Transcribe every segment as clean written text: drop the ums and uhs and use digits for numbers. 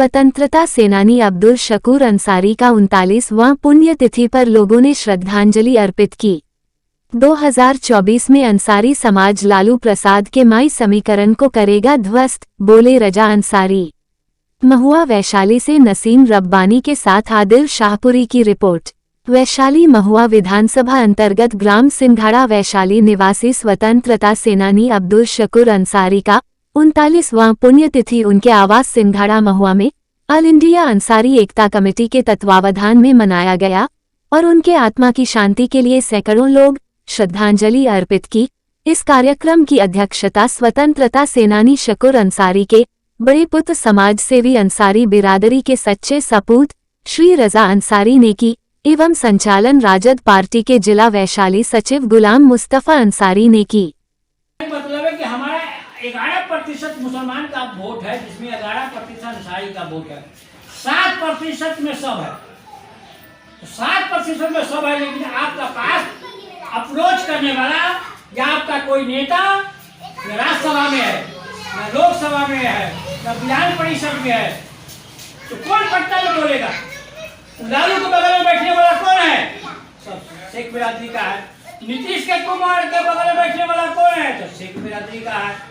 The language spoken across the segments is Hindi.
स्वतंत्रता सेनानी अब्दुल शकूर अंसारी का 39वां पुण्यतिथि पर लोगों ने श्रद्धांजलि अर्पित की। 2024 में अंसारी समाज लालू प्रसाद के माई समीकरण को करेगा ध्वस्त, बोले रजा अंसारी। महुआ वैशाली से नसीम रब्बानी के साथ आदिल शाहपुरी की रिपोर्ट। वैशाली महुआ विधानसभा अंतर्गत ग्राम सिंघाड़ा वैशाली निवासी स्वतंत्रता सेनानी अब्दुल शकूर अंसारी का 39वां पुण्यतिथि उनके आवास सिंघाड़ा महुआ में ऑल इंडिया अंसारी एकता कमेटी के तत्वावधान में मनाया गया और उनके आत्मा की शांति के लिए सैकड़ों लोग श्रद्धांजलि अर्पित की। इस कार्यक्रम की अध्यक्षता स्वतंत्रता सेनानी शकूर अंसारी के बड़े पुत्र समाज सेवी अंसारी बिरादरी के सच्चे सपूत श्री रजा अंसारी ने की एवं संचालन राजद पार्टी के जिला वैशाली सचिव गुलाम मुस्तफा अंसारी ने की। मतलब है कि हमारा 11% मुसलमान का वोट है, जिसमें 11% अंसारी का वोट है। 7% में सब है, 7% में सब है, लेकिन आपका पास अप्रोच करने वाला या आपका कोई नेता न राज्यसभा में है, न लोकसभा में है, न विधान परिषद में है, तो कौन पट्टा में बोलेगा? लालू के बगल में बैठने वाला कौन है? सब शेख बिरादरी का है। नीतीश कुमार के बगल में बैठने वाला कौन है? तो शेख बिरादरी का है।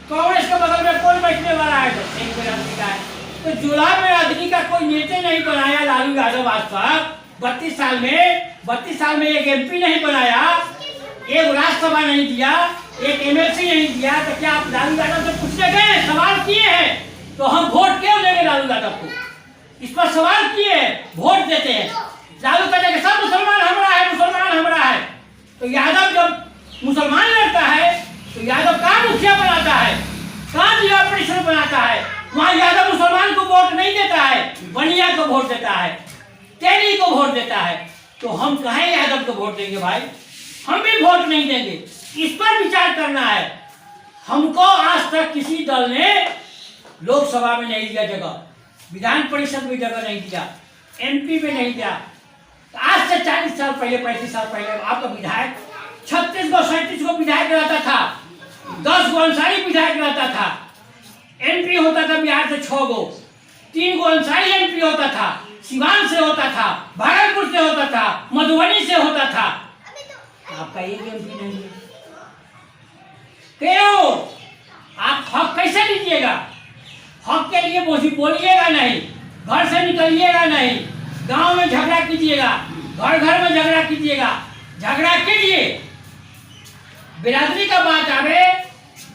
कांग्रेस के बगल में कौन बैठने वाला है? तो शेख बिरादरी का है। तो जुला बिरादरी का कोई नेता नहीं बनाया लालू यादव आज तक 32 साल में एक MP नहीं बनाया, एक राज्यसभा नहीं दिया, एक MLC नहीं दिया। तो क्या आप लालू यादव से पूछने गए, सवाल किए हैं? तो हम वोट क्यों देंगे लालू यादव को? इस पर सवाल किए, वोट देते हैं। लालू कहते हैं सब मुसलमान हमारा है, मुसलमान हमारा है। तो यादव जब मुसलमान लड़ता है तो यादव कहाँ मुखिया बनाता है, कहाँ जिला परिषद बनाता है? वहाँ यादव मुसलमान को वोट नहीं देता है, बनिया को वोट देता है, तेरी को वोट देता है। तो हम कहें यादव को वोट देंगे भाई? हम भी वोट नहीं देंगे। इस पर विचार करना है। हमको आज तक किसी दल ने लोकसभा में नहीं दिया जगह, विधान परिषद में जगह नहीं दिया, MP में नहीं दिया। आज से 40 साल पहले, 35 साल पहले आपका विधायक 36 को 37 को विधायक रहता था, 10 गो अंसारी विधायक रहता था, MP होता था बिहार से 6 गो, 3 गो अंसारी MP होता था, सिवान से होता था, भागलपुर से होता था, मधुबनी से होता था। आपका एक MP नहीं है। क्यों? आप हक कैसे लीजिएगा? हक के लिए बोलिएगा नहीं, घर से निकलिएगा नहीं, गांव में झगड़ा कीजिएगा, घर घर में झगड़ा कीजिएगा। झगड़ा कीजिए, बिरादरी का बात आवे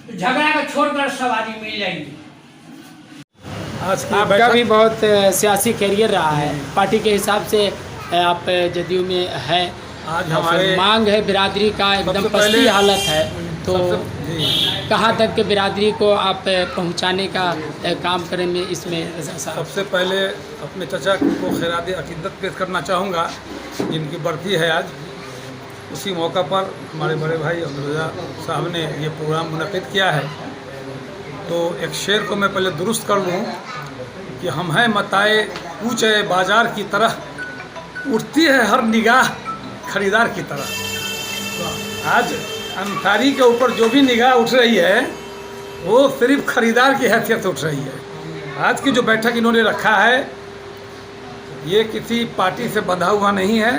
तो झगड़ा का छोड़कर सब आदमी मिल जाएंगे। आपका भी बहुत सियासी कैरियर रहा है, पार्टी के हिसाब से आप जदयू में है। आज हमारे मांग है बिरादरी का, एकदम पस्ती हालत है, तो कहाँ तक के बिरादरी को आप पहुँचाने का काम करेंगे इसमें? सबसे पहले अपने चचा को खैरात अकीदत पेश करना चाहूँगा, जिनकी बरसी है आज। उसी मौका पर हमारे बड़े भाई अब्दुल रजा साहब ने ये प्रोग्राम मुनक़िद किया है। तो एक शेर को मैं पहले दुरुस्त कर लूँ कि हम हैं मताए ऊँचे बाज़ार की तरह, उठती है हर निगाह खरीदार की तरह। तो आज अंसारी के ऊपर जो भी निगाह उठ रही है वो सिर्फ खरीदार की हैसियत से उठ रही है। आज की जो बैठक इन्होंने रखा है ये किसी पार्टी से बंधा हुआ नहीं है,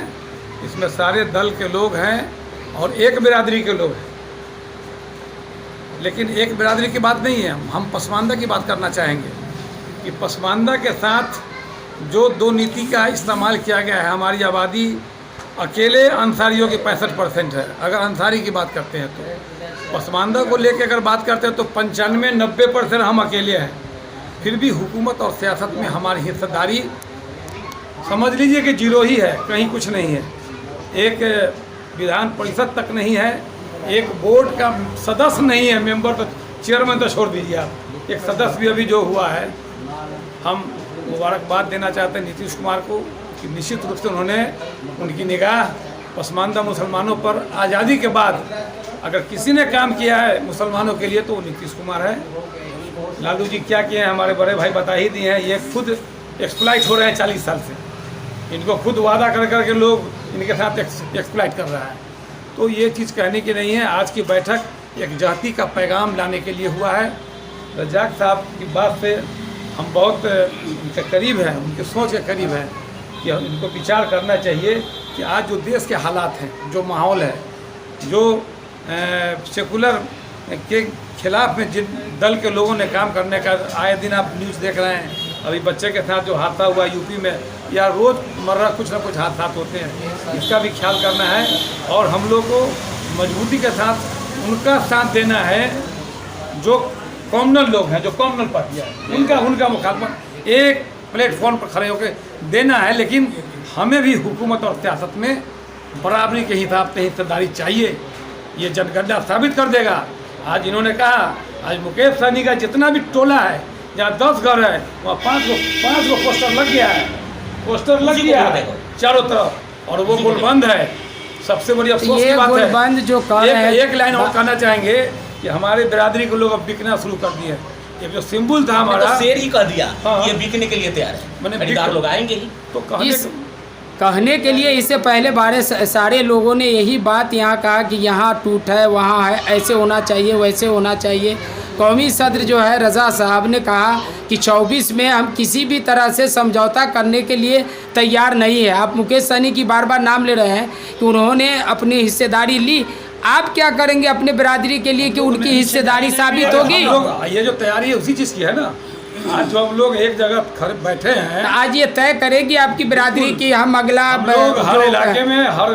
इसमें सारे दल के लोग हैं और एक बिरादरी के लोग हैं। लेकिन एक बिरादरी की बात नहीं है, हम पसमानदा की बात करना चाहेंगे कि पसमानदा के साथ जो दो नीति का इस्तेमाल किया गया है। हमारी आबादी अकेले अंसारियों की 65% है। अगर अंसारी की बात करते हैं तो पसमानदा को लेकर अगर बात करते हैं तो 95-90% हम अकेले हैं। फिर भी हुकूमत और सियासत में हमारी हिस्सेदारी समझ लीजिए कि 0 ही है, कहीं कुछ नहीं है। एक विधान परिषद तक नहीं है, एक बोर्ड का सदस्य नहीं है, मेंबर तो चेयरमैन तो छोड़ दीजिए आप, एक सदस्य भी अभी जो हुआ है। हम मुबारकबाद देना चाहते हैं नीतीश कुमार को कि निश्चित रूप से उन्होंने उनकी निगाह पसमानदा मुसलमानों पर आज़ादी के बाद अगर किसी ने काम किया है मुसलमानों के लिए तो वो नीतीश कुमार है। लालू जी क्या किए हैं हमारे बड़े भाई बता ही दिए हैं। ये खुद एक्सप्लॉइट हो रहे हैं 40 साल से, इनको खुद वादा कर कर के लोग इनके साथ एक्सप्लॉइट कर रहा है। तो ये चीज़ कहने की नहीं है। आज की बैठक एक जाति का पैगाम लाने के लिए हुआ है। रजाक साहब की बात से हम बहुत उनके करीब हैं, उनके सोच के करीब हैं कि इनको विचार करना चाहिए कि आज जो देश के हालात हैं, जो माहौल है, जो सेकुलर के खिलाफ में जिन दल के लोगों ने काम करने का आए दिन आप न्यूज़ देख रहे हैं, अभी बच्चे के साथ जो हादसा हुआ यूपी में, या रोज़मर्रा कुछ ना कुछ हादसा होते हैं, इसका भी ख्याल करना है और हम लोग को मजबूती के साथ उनका साथ देना है जो कॉमनल लोग हैं, जो कॉमनल पार्टियाँ हैं, उनका मुखालफा एक प्लेटफॉर्म पर खड़े होकर देना है। लेकिन हमें भी हुकूमत और सियासत में बराबरी के हिसाब से हिस्सेदारी चाहिए। ये जनगणना साबित कर देगा। आज इन्होंने कहा, आज मुकेश सहनी का जितना भी टोला है, जहाँ 10 घर है वहाँ 5 गो पोस्टर लग गया है, पोस्टर लग गया है चारों तरफ, और वो गोल बंद है। सबसे बड़ी अफसोस की बात है, बंद जो एक लाइन और कहना चाहेंगे कि हमारे बिरादरी के लोग अब बिकना शुरू कर दिए। ये जो सिंबल था हमारा, तो शेर ही कह दिया, हाँ, ये बिकने के लिए तैयार है, मैंने खरीदार लोग आएंगे ही। तो कहने के लिए इससे पहले सारे लोगों ने यही बात यहाँ कहा कि यहाँ टूट है, वहाँ है, ऐसे होना चाहिए, वैसे होना चाहिए। कौमी सदर जो है रज़ा साहब ने कहा कि 24 में हम किसी भी तरह से समझौता करने के लिए तैयार नहीं है। आप मुकेश सहनी की बार बार नाम ले रहे हैं कि उन्होंने अपनी हिस्सेदारी ली, आप क्या करेंगे अपने बिरादरी के लिए कि उनकी हिस्सेदारी साबित होगी? ये जो तैयारी है उसी चीज़ की है ना। आज जो हम लोग एक जगह खड़े बैठे हैं, आज ये तय करेगी आपकी बिरादरी की हम अगला लोग हर इलाके में, हर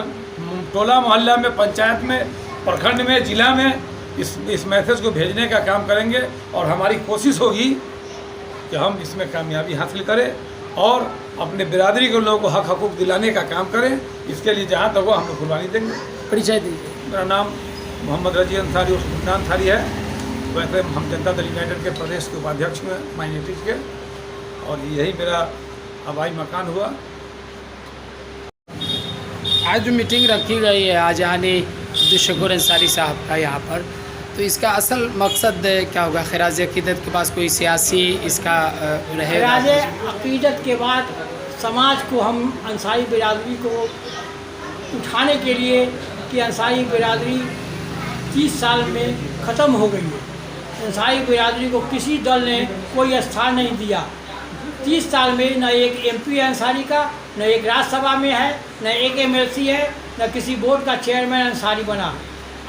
टोला मोहल्ला में, पंचायत में, प्रखंड में, जिला में इस मैसेज को भेजने का काम करेंगे और हमारी कोशिश होगी कि हम इसमें कामयाबी हासिल करें और अपने बिरादरी के लोगों को हक हकूक़ दिलाने का काम करें। इसके लिए जहाँ तक हो हम लोग कुर्बानी देंगे। परिचय दीजिए। मेरा नाम मोहम्मद रजी अंसारी और सुल्तान अंसारी है। वैसे हम जनता दल यूनाइटेड के प्रदेश के उपाध्यक्ष हुए माइनॉरिटीज़ के, और यही मेरा हवाई मकान हुआ। आज जो मीटिंग रखी गई है आज आने अब्दुल शकूर अंसारी साहब का यहाँ पर, तो इसका असल मकसद क्या होगा? खिराज अकीदत के पास कोई सियासी इसका रहेगा? खिराज अकीदत के बाद समाज को हम अंसारी बिरादरी को उठाने के लिए कि अंसारी बिरादरी 30 साल में ख़त्म हो गई है। अंसारी बिरादरी को किसी दल ने कोई स्थान नहीं दिया। 30 साल में न एक MP है अंसारी का, न एक राज्यसभा में है, न एक MLC है, न किसी बोर्ड का चेयरमैन अंसारी बना।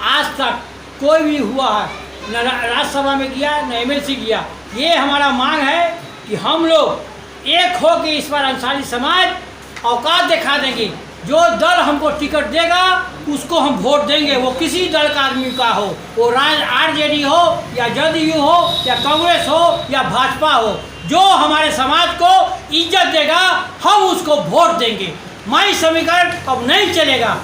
आज तक कोई भी हुआ है, न राज्यसभा में गया, न MLC गया। ये हमारा मांग है कि हम लोग एक हो के इस बार अंसारी समाज औकात दिखा देंगे। जो दल हमको टिकट देगा उसको हम वोट देंगे, वो किसी दल का आदमी का हो, वो RJD हो या JDU हो या कांग्रेस हो या भाजपा हो, जो हमारे समाज को इज्जत देगा हम उसको वोट देंगे। माई समीकरण अब नहीं चलेगा,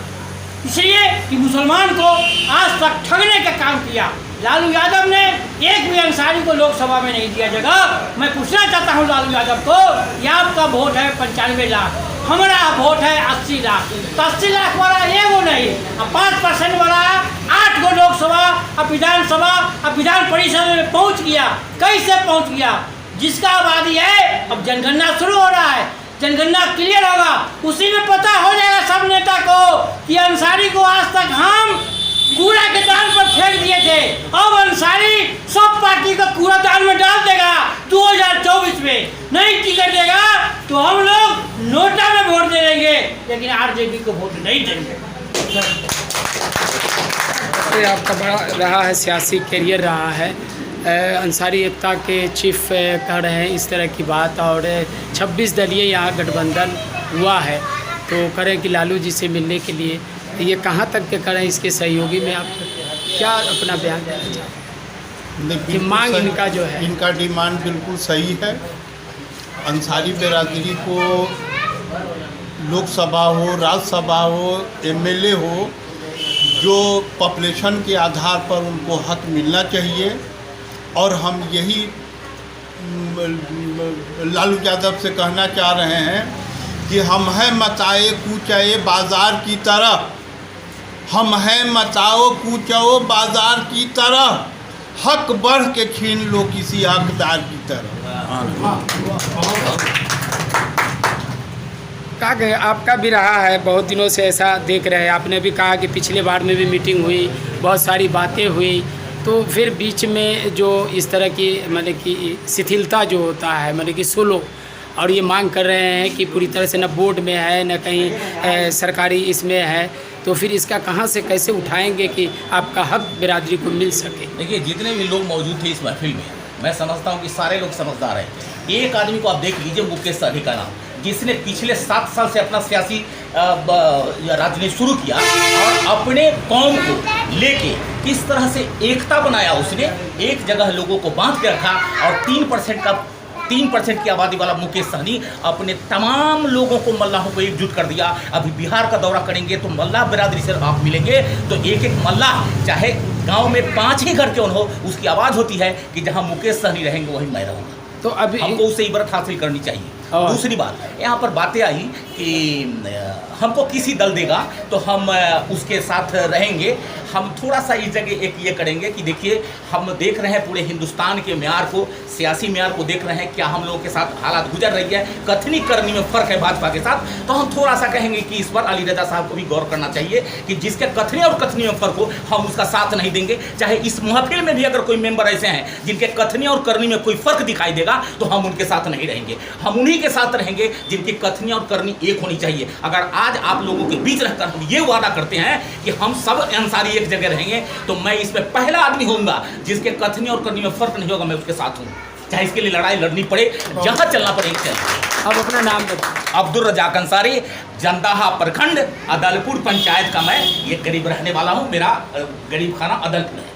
इसलिए कि मुसलमान को आज तक ठगने का काम किया। लालू यादव ने एक भी अंसारी को लोकसभा में नहीं दिया जगह। मैं पूछना चाहता हूँ लालू यादव को, ये आपका वोट है 95 लाख, हमारा वोट है 80 लाख, तो 80 लाख वाला एगो नहीं, अब 5% वाला 8 गो लोकसभा, अब विधानसभा, अब विधान परिषद में पहुँच गया। कैसे पहुँच गया? जिसका आबादी है, अब जनगणना शुरू हो रहा है, जनगणना क्लियर होगा, उसी में पता हो जाएगा सब नेता को कि अंसारी को आज तक हम कूड़ा के दान पर फेंक दिए थे, अब अंसारी सब पार्टी का कूड़ादान में डाल देगा। 2024 में नहीं टिकट देगा तो हम लोग नोटा में वोट दे देंगे, लेकिन RJD को वोट नहीं देंगे। ये आपका बड़ा रहा है, सियासी करियर रहा है। अंसारी एकता के चीफ कह रहे हैं इस तरह की बात, और 26 दलीय यहाँ गठबंधन हुआ है, तो करें कि लालू जी से मिलने के लिए ये कहाँ तक के करें, इसके सहयोगी में आप क्या अपना बयान देना चाहते हैं? कि मांग इनका जो है, इनका डिमांड बिल्कुल सही है। अंसारी बिरादरी को लोकसभा हो, राज्यसभा हो, MLA हो, जो पॉपुलेशन के आधार पर उनको हक मिलना चाहिए। और हम यही लालू यादव से कहना चाह रहे हैं कि हम हैं मताए कूचाए बाज़ार की तरह, हम हैं मताओ कूचाओ बाज़ार की तरह, हक बढ़ के छीन लो किसी हकदार की तरह। क्या आपका भी रहा है, बहुत दिनों से ऐसा देख रहे हैं। आपने भी कहा कि पिछले बार में भी मीटिंग हुई, बहुत सारी बातें हुई, तो फिर बीच में जो इस तरह की मतलब कि शिथिलता जो होता है मतलब कि सोलो, और ये मांग कर रहे हैं कि पूरी तरह से न बोर्ड में है न कहीं सरकारी इसमें है, तो फिर इसका कहाँ से कैसे उठाएंगे कि आपका हक बिरादरी को मिल सके? देखिए, जितने भी लोग मौजूद थे इस महफिल में, मैं समझता हूँ कि सारे लोग समझदार हैं। एक आदमी को आप देख लीजिए, मुकेश सहनी का नाम, जिसने पिछले 7 साल से अपना सियासी राजनीति शुरू किया और अपने कौम को लेके किस तरह से एकता बनाया उसने, एक जगह लोगों को बांध के रखा। और 3% की आबादी वाला मुकेश सहनी अपने तमाम लोगों को, मल्लाहों को एकजुट कर दिया। अभी बिहार का दौरा करेंगे तो मल्लाह बिरादरी से आप मिलेंगे तो एक एक मल्लाह, चाहे गांव में 5 ही घर क्यों हो, उसकी आवाज़ होती है कि जहां मुकेश सहनी रहेंगे वहीं मैं रहूँगा। तो अभी हमको उससे इबरत हासिल करनी चाहिए। दूसरी बात, यहाँ पर बातें आई कि हमको किसी दल देगा तो हम उसके साथ रहेंगे। हम थोड़ा सा इस जगह एक ये करेंगे कि देखिए, हम देख रहे हैं पूरे हिंदुस्तान के म्यार को, सियासी म्यार को देख रहे हैं, क्या हम लोगों के साथ हालात गुजर रही है, कथनी करनी में फ़र्क है भाजपा के साथ। तो हम थोड़ा सा कहेंगे कि इस पर अली रजा साहब को भी गौर करना चाहिए कि जिसके कथनी और कथनी में फ़र्क हो, हम उसका साथ नहीं देंगे। चाहे इस महफिल में भी अगर कोई मेंबर ऐसे हैं जिनके कथनी और करनी में कोई फ़र्क दिखाई देगा तो हम उनके साथ नहीं रहेंगे। हम उन्हीं के साथ रहेंगे जिनकी कथनी और करनी एक होनी चाहिए। अगर आज आप लोगों के बीच रहकर हम ये वादा करते हैं कि हम सब अंसारी एक जगह रहेंगे, तो मैं इसमें पहला आदमी होऊंगा जिसके कथनी और करनी में फ़र्क नहीं होगा, मैं उसके साथ हूँ। चाहे इसके लिए लड़ाई लड़नी पड़े, जहाँ चलना पड़े चलिए। अब अपना नाम बताइए। अब्दुल रज़ाक अंसारी, जंदाहा प्रखंड, अदलपुर पंचायत का मैं ये गरीब रहने वाला हूँ। मेरा गरीब खाना अदलपुर है।